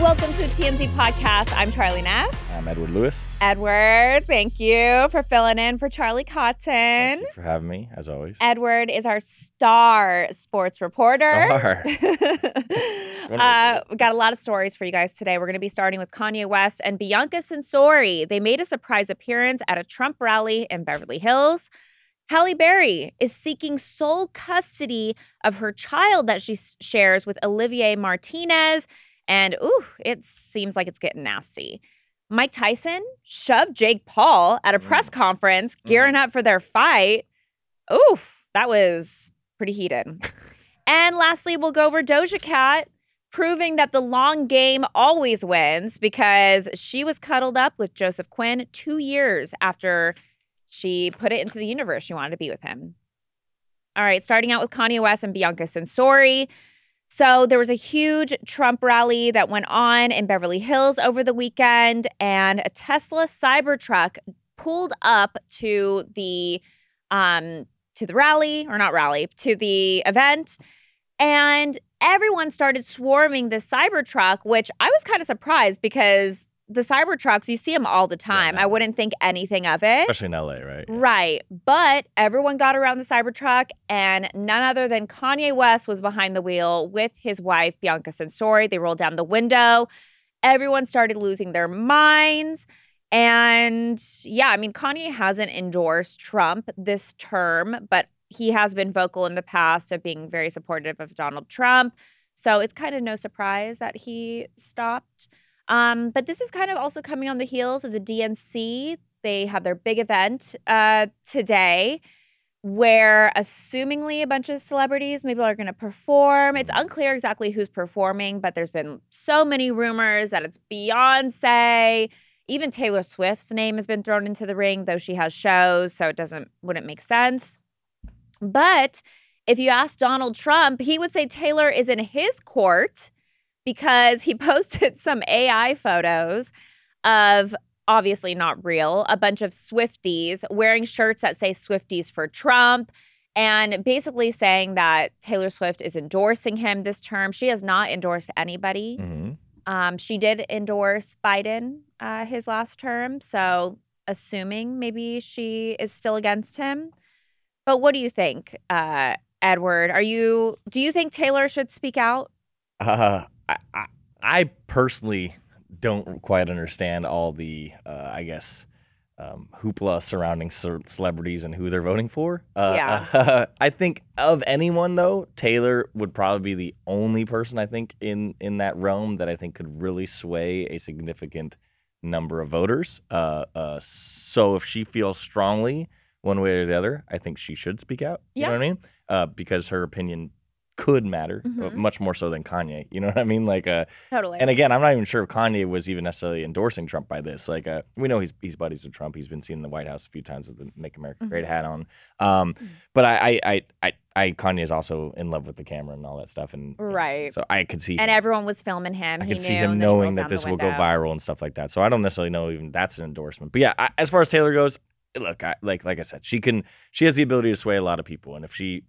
welcome to the TMZ podcast. I'm Charlie Neff. I'm Edward Lewis. Edward, thank you for filling in for Charlie Cotton. Thank you for having me, as always. Edward is our star sports reporter. We got a lot of stories for you guys today. We're going to be starting with Kanye West and Bianca Censori. They made a surprise appearance at a Trump rally in Beverly Hills. Halle Berry is seeking sole custody of her child that she shares with Olivier Martinez. And, it seems like it's getting nasty. Mike Tyson shoved Jake Paul at a press conference, gearing up for their fight. That was pretty heated. And lastly, we'll go over Doja Cat, proving that the long game always wins because she was cuddled up with Joseph Quinn 2 years after she put it into the universe. She wanted to be with him. All right, starting out with Kanye West and Bianca Censori. So there was a huge Trump rally that went on in Beverly Hills over the weekend, and a Tesla Cybertruck pulled up to the event, and everyone started swarming the Cybertruck, which I was kind of surprised because the Cybertrucks, you see them all the time. Yeah. I wouldn't think anything of it. Especially in LA, right? Yeah. Right. But everyone got around the Cybertruck, and none other than Kanye West was behind the wheel with his wife, Bianca Censori. They rolled down the window. Everyone started losing their minds. And yeah, I mean, Kanye hasn't endorsed Trump this term, but he has been vocal in the past of being very supportive of Donald Trump. So it's kind of no surprise that he stopped. But this is kind of also coming on the heels of the DNC. They have their big event today where assumingly a bunch of celebrities maybe are going to perform. It's unclear exactly who's performing, but there's been so many rumors that it's Beyonce. Even Taylor Swift's name has been thrown into the ring, though she has shows, so it wouldn't make sense. But if you ask Donald Trump, he would say Taylor is in his court because he posted some AI photos of, obviously not real, a bunch of Swifties wearing shirts that say Swifties for Trump, and basically saying that Taylor Swift is endorsing him this term. She has not endorsed anybody. She did endorse Biden his last term, so assuming maybe she is still against him. But what do you think, Edward? Do you think Taylor should speak out? I personally don't quite understand all the, hoopla surrounding celebrities and who they're voting for. I think of anyone, though, Taylor would probably be the only person, I think, in that realm that I think could really sway a significant number of voters. So if she feels strongly one way or the other, I think she should speak out. You know what I mean? Because her opinion could matter much more so than Kanye. You know what I mean? Totally. And again, I'm not even sure if Kanye was even necessarily endorsing Trump by this. We know he's buddies with Trump. He's been seen in the White House a few times with the Make America Great hat on. But Kanye is also in love with the camera and all that stuff. And right. So I could see. And everyone was filming him. I could see him knowing that this will go viral and stuff like that. So I don't necessarily know even that's an endorsement. But yeah, as far as Taylor goes, look, like I said, she has the ability to sway a lot of people, and if she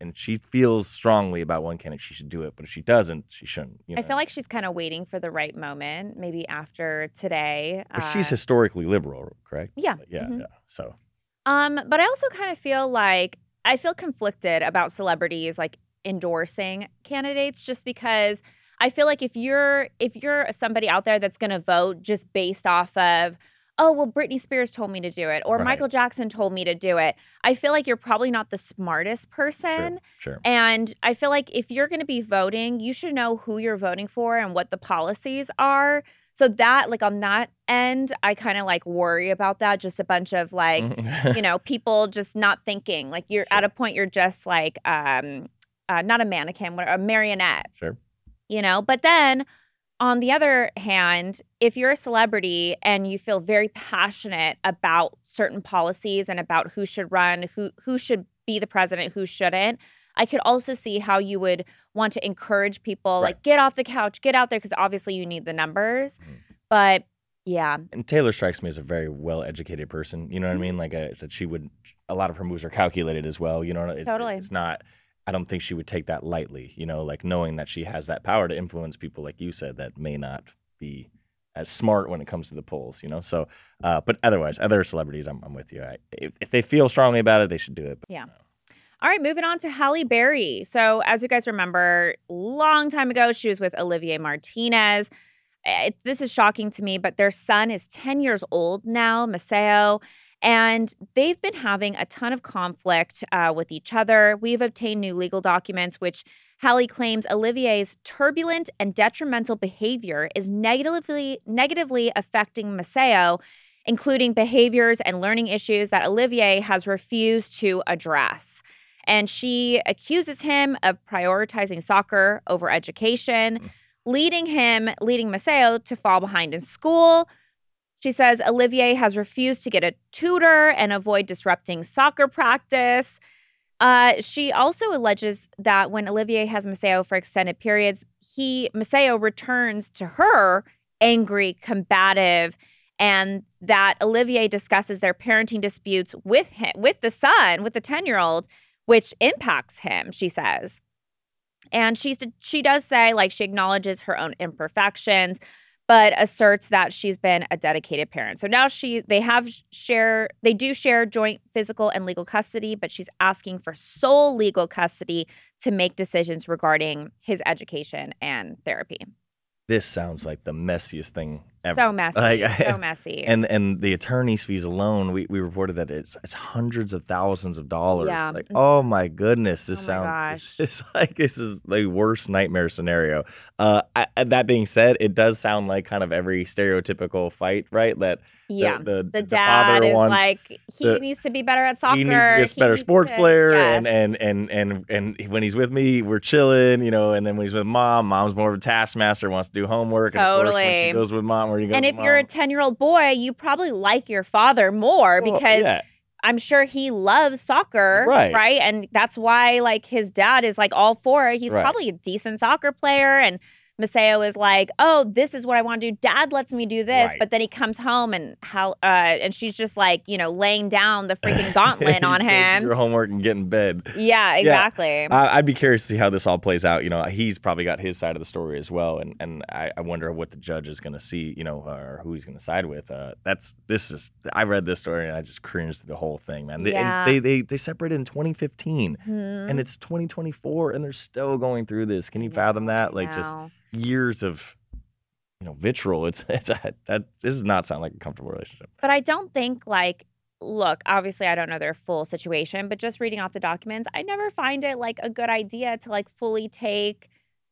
feels strongly about one candidate, she should do it. But if she doesn't, she shouldn't. I feel like she's kind of waiting for the right moment, maybe after today. But she's historically liberal, correct? Yeah, yeah. So, but I also kind of feel like I feel conflicted about celebrities like endorsing candidates, just because I feel like if you're somebody out there that's going to vote just based off of, oh, well, Britney Spears told me to do it, or Michael Jackson told me to do it, I feel like you're probably not the smartest person. Sure. And I feel like if you're going to be voting, you should know who you're voting for and what the policies are. So that, on that end, I kind of worry about that. Just a bunch of people just not thinking. You're at a point, you're just not a mannequin, a marionette. Sure. But then on the other hand, if you're a celebrity and you feel very passionate about certain policies and about who should run, who should be the president, who shouldn't, I could also see how you would want to encourage people, get off the couch, get out there, because obviously you need the numbers. But yeah. And Taylor strikes me as a very well-educated person. You know what I mean? That she would, a lot of her moves are calculated as well. Totally. It's not, I don't think she would take that lightly, knowing that she has that power to influence people, like you said, that may not be as smart when it comes to the polls, you know? So, but otherwise, other celebrities, I'm with you. If they feel strongly about it, they should do it. But, yeah. All right, moving on to Halle Berry. So as you guys remember, long time ago, she was with Olivier Martinez. This is shocking to me, but their son is 10 years old now, Maceo, and they've been having a ton of conflict with each other. We've obtained new legal documents, which Halle claims Olivier's turbulent and detrimental behavior is negatively affecting Maceo, including behaviors and learning issues that Olivier has refused to address. And she accuses him of prioritizing soccer over education, leading Maceo to fall behind in school. She says Olivier has refused to get a tutor and avoid disrupting soccer practice. She also alleges that when Olivier has Maceo for extended periods, Maceo returns to her angry, combative, and that Olivier discusses their parenting disputes with the son, with the 10-year-old, which impacts him, she says. And she does say, like, she acknowledges her own imperfections, but asserts that she's been a dedicated parent. So now they do share joint physical and legal custody, but she's asking for sole legal custody to make decisions regarding his education and therapy. This sounds like the messiest thing ever. So messy, so messy. And the attorney's fees alone, we reported that it's hundreds of thousands of dollars. Yeah. Like, oh my goodness, this gosh. it's like this is the worst nightmare scenario. That being said, it does sound like kind of every stereotypical fight, right? That the dad father is wants like he needs to be better at soccer. He needs to be a better sports player, yes. and when he's with me, we're chilling, you know. And then when he's with mom's more of a taskmaster, wants to do homework. And of course, when she goes with mom, where he goes. And if you're a 10-year-old boy, you probably like your father more because I'm sure he loves soccer, right? And that's why, like, his dad is like all for it. He's probably a decent soccer player, and Maceo is like, oh, this is what I want to do. Dad lets me do this. But then he comes home and she's just like, you know, laying down the freaking gauntlet on him. Do your homework and get in bed. Yeah, exactly. Yeah. I'd be curious to see how this all plays out. You know, he's probably got his side of the story as well. And I wonder what the judge is going to see, you know, or who he's going to side with. I read this story and I just cringed through the whole thing, man. They separated in 2015 and it's 2024 and they're still going through this. Can you fathom that? Like, just years of, you know, vitriol. This does not sound like a comfortable relationship. But I don't think, like, look, obviously I don't know their full situation, but just reading off the documents, I never find it like a good idea to like fully take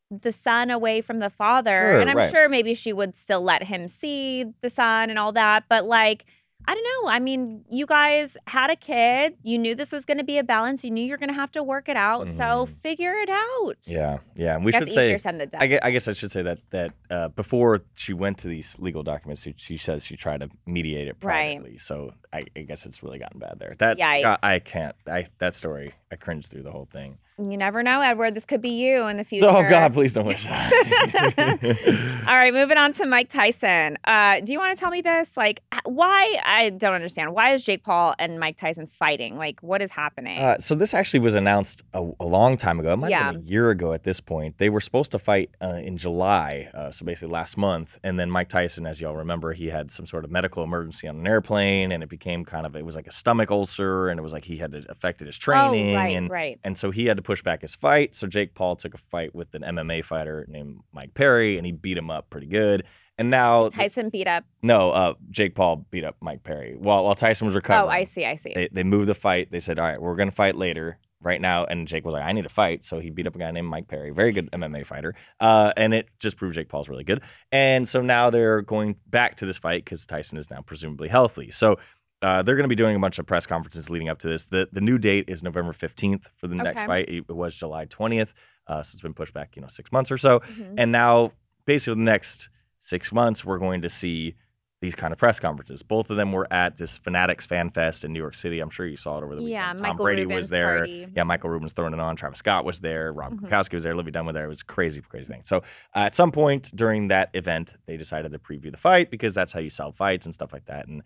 the son away from the father. Sure, and I'm sure maybe she would still let him see the son and all that, but like, I don't know. I mean, you guys had a kid. You knew this was going to be a balance. You knew you're going to have to work it out. So figure it out. Yeah. And we should say, I guess I should say that before she went to these legal documents, she says she tried to mediate it privately. Right. So I guess it's really gotten bad there. That story, I cringed through the whole thing. You never know, Edward. This could be you in the future. Oh, God, please don't wish that. All right, moving on to Mike Tyson. Do you want to tell me this? Like, why? I don't understand. Why is Jake Paul and Mike Tyson fighting? Like, what is happening? So this actually was announced a long time ago. It might have been a year ago at this point. They were supposed to fight in July, so basically last month. And then Mike Tyson, as y'all remember, he had some sort of medical emergency on an airplane, and it became it was like a stomach ulcer, and it was like he had affected his training. And so he had to push back his fight. So Jake Paul took a fight with an MMA fighter named Mike Perry, and he beat him up pretty good. And now Tyson beat up. No, Jake Paul beat up Mike Perry while Tyson was recovering. Oh, I see. They moved the fight. They said, all right, we're going to fight later. Right now, and Jake was like, I need to fight. So he beat up a guy named Mike Perry, very good MMA fighter. And it just proved Jake Paul's really good. And so now they're going back to this fight because Tyson is now presumably healthy. So they're going to be doing a bunch of press conferences leading up to this. The new date is November 15th for the next fight. It was July 20th. So it's been pushed back, 6 months or so. And now, basically, the next 6 months, we're going to see these kind of press conferences. Both of them were at this Fanatics Fan Fest in New York City. I'm sure you saw it over the weekend. Yeah, Tom Brady was there. Party. Yeah, Michael Rubin's throwing it on. Travis Scott was there. Rob Gronkowski was there. Livy Dunn was there. It was a crazy, crazy thing. So at some point during that event, they decided to preview the fight because that's how you sell fights and stuff like that. And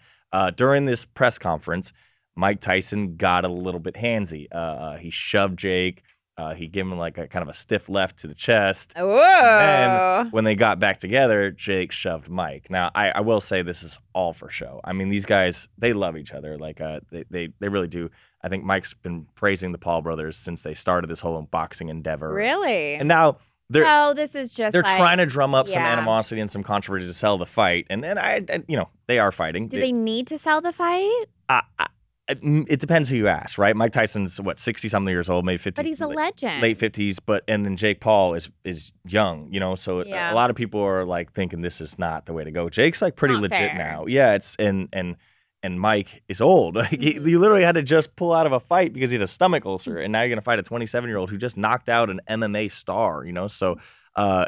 during this press conference, Mike Tyson got a little bit handsy. He shoved Jake. He gave him like a kind of a stiff left to the chest. Whoa. And then when they got back together, Jake shoved Mike. Now, I will say this is all for show. I mean, these guys, they love each other. Like, they really do. I think Mike's been praising the Paul brothers since they started this whole boxing endeavor. Really? And now this is just they're trying to drum up some animosity and some controversy to sell the fight. And I they are fighting. Do they need to sell the fight? It depends who you ask, right? Mike Tyson's 60-something years old, maybe 50. But he's a legend. Late 50s, and then Jake Paul is young, so a lot of people are like thinking this is not the way to go. Jake's like pretty legit now. Yeah, it's and Mike is old. Like, he literally had to just pull out of a fight because he had a stomach ulcer, and now you're gonna fight a 27-year-old who just knocked out an MMA star, So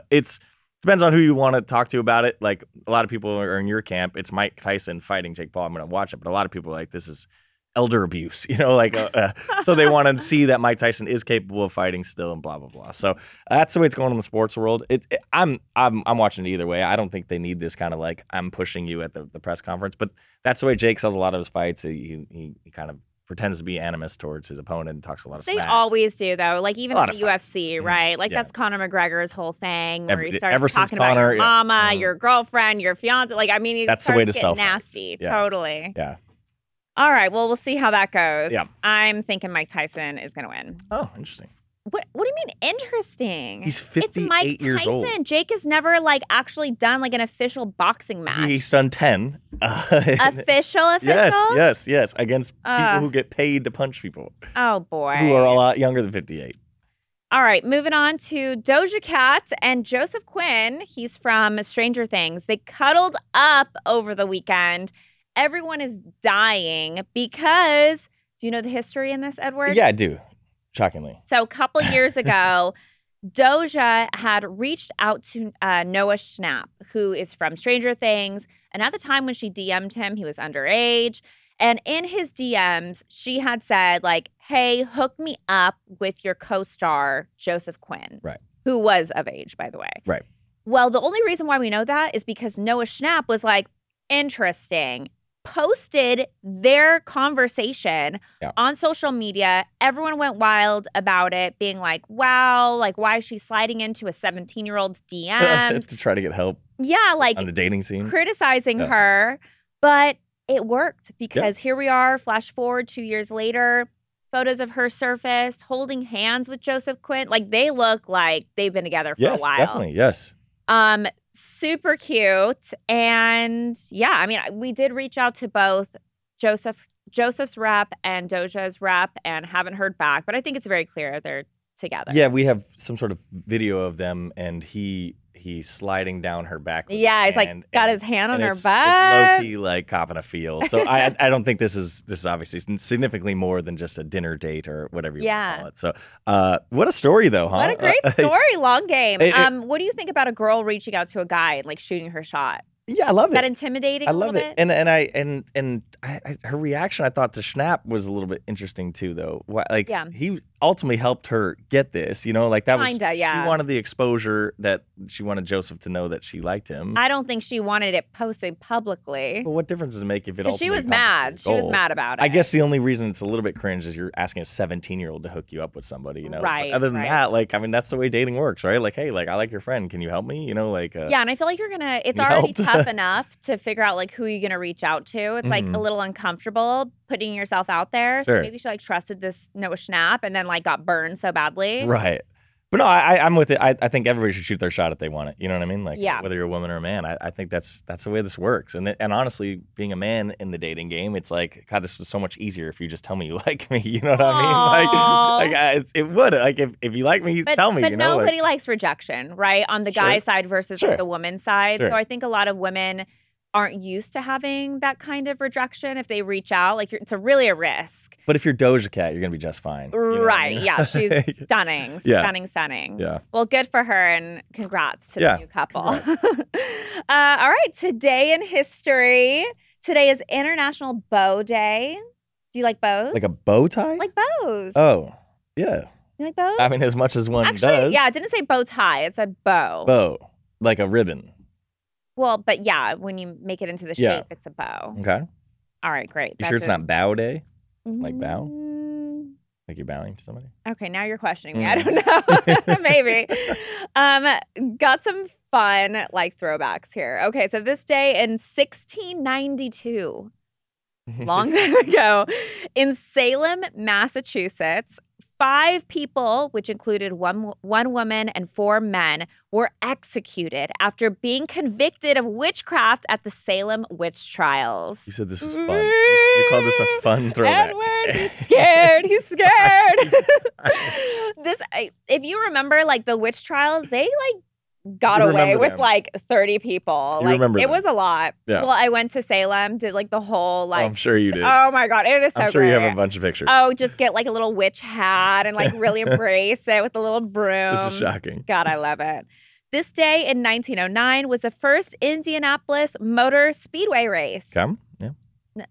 it's depends on who you want to talk to about it. Like, a lot of people are in your camp. It's Mike Tyson fighting Jake Paul. I'm gonna watch it, but a lot of people are like, this is elder abuse, so they want to see that Mike Tyson is capable of fighting still and blah, blah, blah. So that's the way it's going in the sports world. I'm watching it either way. I don't think they need this kind of like, I'm pushing you at the press conference, but that's the way Jake sells a lot of his fights. He kind of pretends to be animus towards his opponent and talks a lot of smack. They always do, though. Like, even in the UFC, right? Like, that's Conor McGregor's whole thing, where he starts talking about your mama, your girlfriend, your fiance. Like, I mean, that's the way to sell nasty. Yeah. Totally. Yeah. All right. Well, we'll see how that goes. Yeah. I'm thinking Mike Tyson is going to win. Oh, interesting. What do you mean interesting? He's 58 years old. It's Mike Tyson. Jake has never actually done an official boxing match. He's done 10. Official? Yes. Against people who get paid to punch people. Oh, boy. Who are a lot younger than 58. All right, moving on to Doja Cat and Joseph Quinn. He's from Stranger Things. They cuddled up over the weekend. Everyone is dying because, do you know the history in this, Edward? Yeah, I do. Shockingly. So a couple years ago, Doja had reached out to Noah Schnapp, who is from Stranger Things. And at the time when she DM'd him, he was underage. And in his DMs, she had said, hey, hook me up with your co-star, Joseph Quinn. Right. Who was of age, by the way. Right. Well, the only reason why we know that is because Noah Schnapp was like, interesting. Posted their conversation on social media. Everyone went wild about it, being like, wow, why is she sliding into a 17-year-old's DM? To try to get help. Yeah, on the dating scene. Criticizing her. But it worked because here we are, flash forward 2 years later, photos of her surfaced, holding hands with Joseph Quinn. They look like they've been together for a while. Yes, definitely, yes. Super cute. And I mean, we did reach out to both Joseph's rep and Doja's rep and haven't heard back, but I think it's very clear they're together. Yeah, we have some sort of video of them, and he's sliding down her back. Yeah, he's got his hand on her butt. It's low-key copping a feel. So I don't think this is obviously significantly more than just a dinner date or whatever you want to call it. So what a story, though, huh? What a great story, long game. What do you think about a girl reaching out to a guy and shooting her shot? Yeah, I love it. Is that intimidating? I love it. And her reaction, I thought, to Schnapp was a little bit interesting too, though. He ultimately helped her get this, that was she wanted the exposure, that she wanted Joseph to know that she liked him. I don't think she wanted it posted publicly. Well, what difference does it make if it ultimately she was mad. She was mad about it. I guess the only reason it's a little bit cringe is you're asking a 17-year-old to hook you up with somebody, Right. But other than that, I mean, that's the way dating works, right? Hey, I like your friend. Can you help me? Yeah, and I feel like it's already tough enough to figure out who you're gonna reach out to. It's a little uncomfortable putting yourself out there. So maybe she trusted this Noah Schnapp and then got burned so badly. Right. But no, I'm with it. I think everybody should shoot their shot if they want it. You know what I mean? Whether you're a woman or a man, I think that's the way this works. And honestly, being a man in the dating game, it's God, this was so much easier if you just tell me you like me. You know what I mean? It would. If you like me, tell me. But nobody likes rejection, right? On the guy side versus the woman's side. Sure. So I think a lot of women aren't used to having that kind of rejection. If they reach out, it's really a risk. But if you're Doja Cat, you're gonna be just fine. Right? I mean? Yeah, she's stunning, stunning. Yeah. Well, good for her, and congrats to the new couple. All right, today in history. Today is International Bow Day. Do you like bows? Like a bow tie? Like bows. Oh, yeah. You like bows? I mean, as much as one does. Yeah, it didn't say bow tie. It said bow. Bow, like a ribbon. Well, but when you make it into the shape, it's a bow. Okay. All right, great. You sure it's not bow day? Like bow? Like you're bowing to somebody? Okay, now you're questioning me. I don't know. Maybe. Got some fun like throwbacks here. Okay, so this day in 1692, long time ago, in Salem, Massachusetts, 5 people, which included one woman and 4 men, were executed after being convicted of witchcraft at the Salem witch trials. You said this was fun. You called this a fun throwback. Edward, he's scared. He's scared. If you remember, like the witch trials, they like got away with like 30 people. You like remember it them. was a lot. Yeah. Well, I went to Salem, did like the whole like. Oh, I'm sure you did. Oh my God, it is so I'm sure great. you have a bunch of pictures. Oh, just get like a little witch hat and like really embrace it with a little broom. This is shocking. God, I love it. This day in 1909 was the first Indianapolis Motor Speedway race. Come, yeah.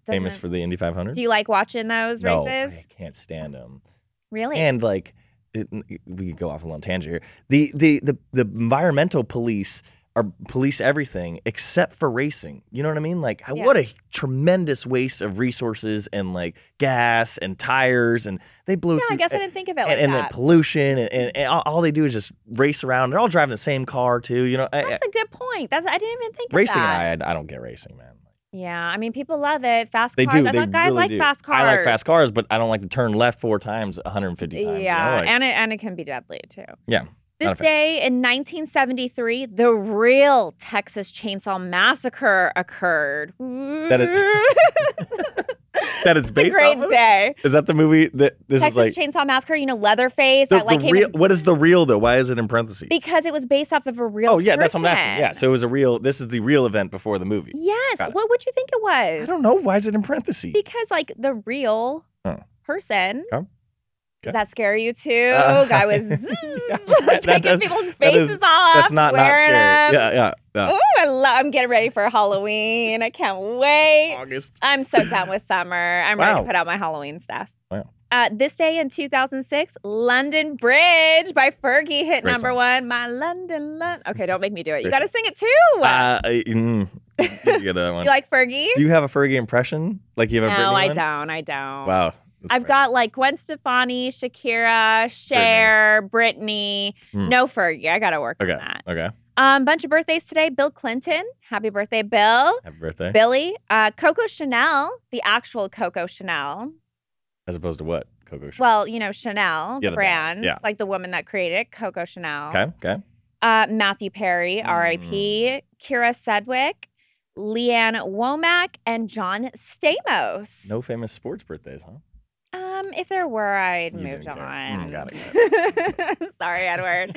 Famous for the Indy 500. Do you like watching those races? I can't stand them. Really? And like, we could go off a little tangent here. The environmental police police everything except for racing. You know what I mean? Like, what a tremendous waste of resources and like gas and tires, and they blow. Yeah, I guess I didn't think of it like and that. And pollution, and all they do is just race around. They're all driving the same car too. You know, that's a good point. I didn't even think racing of that. And I don't get racing, man. Yeah, I mean, people love it. Fast They cars. do. I thought guys really like fast cars. I like fast cars, but I don't like to turn left 4 times 150 times. Yeah, you know? Like, and it can be deadly too. Yeah. This day in 1973, the real Texas Chainsaw Massacre occurred. That it's based great off of? day. Is that the movie that this Texas is like Chainsaw Massacre? You know, Leatherface. That like came real, what is the real though? Why is it in parentheses? Because it was based off of a real. Oh yeah, that's what I'm person. asking. Yeah, so it was a real. This is the real event before the movie. Yes. What would you think it was? I don't know. Why is it in parentheses? Because like the real person. Okay. Does that scare you too? Guy was taking people's faces off. That's not scary. Them. Yeah. Oh, I'm getting ready for Halloween. I can't wait. August. I'm so done with summer. I'm ready to put out my Halloween stuff. Wow. This day in 2006, London Bridge by Fergie hit Great number song. 1. My London. Okay, don't make me do it. You got to sing it too. You get that one. Do you like Fergie? Do you have a Fergie impression? Like you have a Britney one? I don't. Wow. I've got like Gwen Stefani, Shakira, Cher, Britney. No Fergie. I got to work on that. Okay. Bunch of birthdays today. Bill Clinton. Happy birthday, Bill. Happy birthday. Billy. Coco Chanel, the actual Coco Chanel. As opposed to what? Coco Chanel. Well, you know, Chanel, the brand. Yeah. Like the woman that created it, Coco Chanel. Okay. Matthew Perry, R.I.P. Kira Sedgwick, Leanne Womack, and John Stamos. No famous sports birthdays, huh? If there were, I'd moved on. Got it. Sorry, Edward.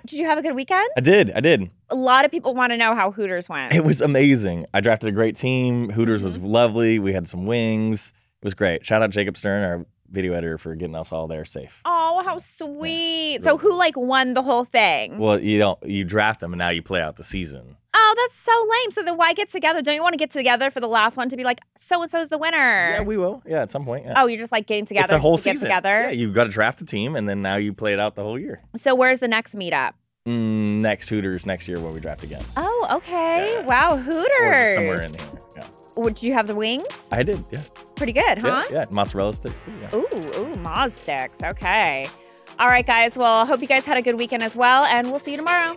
Did you have a good weekend? I did. A lot of people want to know how Hooters went. It was amazing. I drafted a great team. Hooters was lovely. We had some wings. It was great. Shout out Jacob Stern, our video editor, for getting us all there safe. Oh, how sweet. So who like won the whole thing? Well, you draft them and now you play out the season. Oh, that's so lame. So then why get together? Don't you want to get together for the last one to be like, so-and-so's the winner? Yeah, we will. Yeah, at some point. Yeah. Oh, you're just like getting together it's a whole to get season. together? Yeah, you've got to draft the team and then now you play it out the whole year. So where's the next meetup? Next Hooters next year where we draft again. Oh, okay. Yeah. Wow, Hooters. Or just somewhere in here. Yeah. Did you have the wings? I did, yeah. Pretty good, huh? Yeah. Mozzarella sticks too, yeah. Ooh, Moz sticks. Okay. All right, guys. Well, hope you guys had a good weekend as well, and we'll see you tomorrow.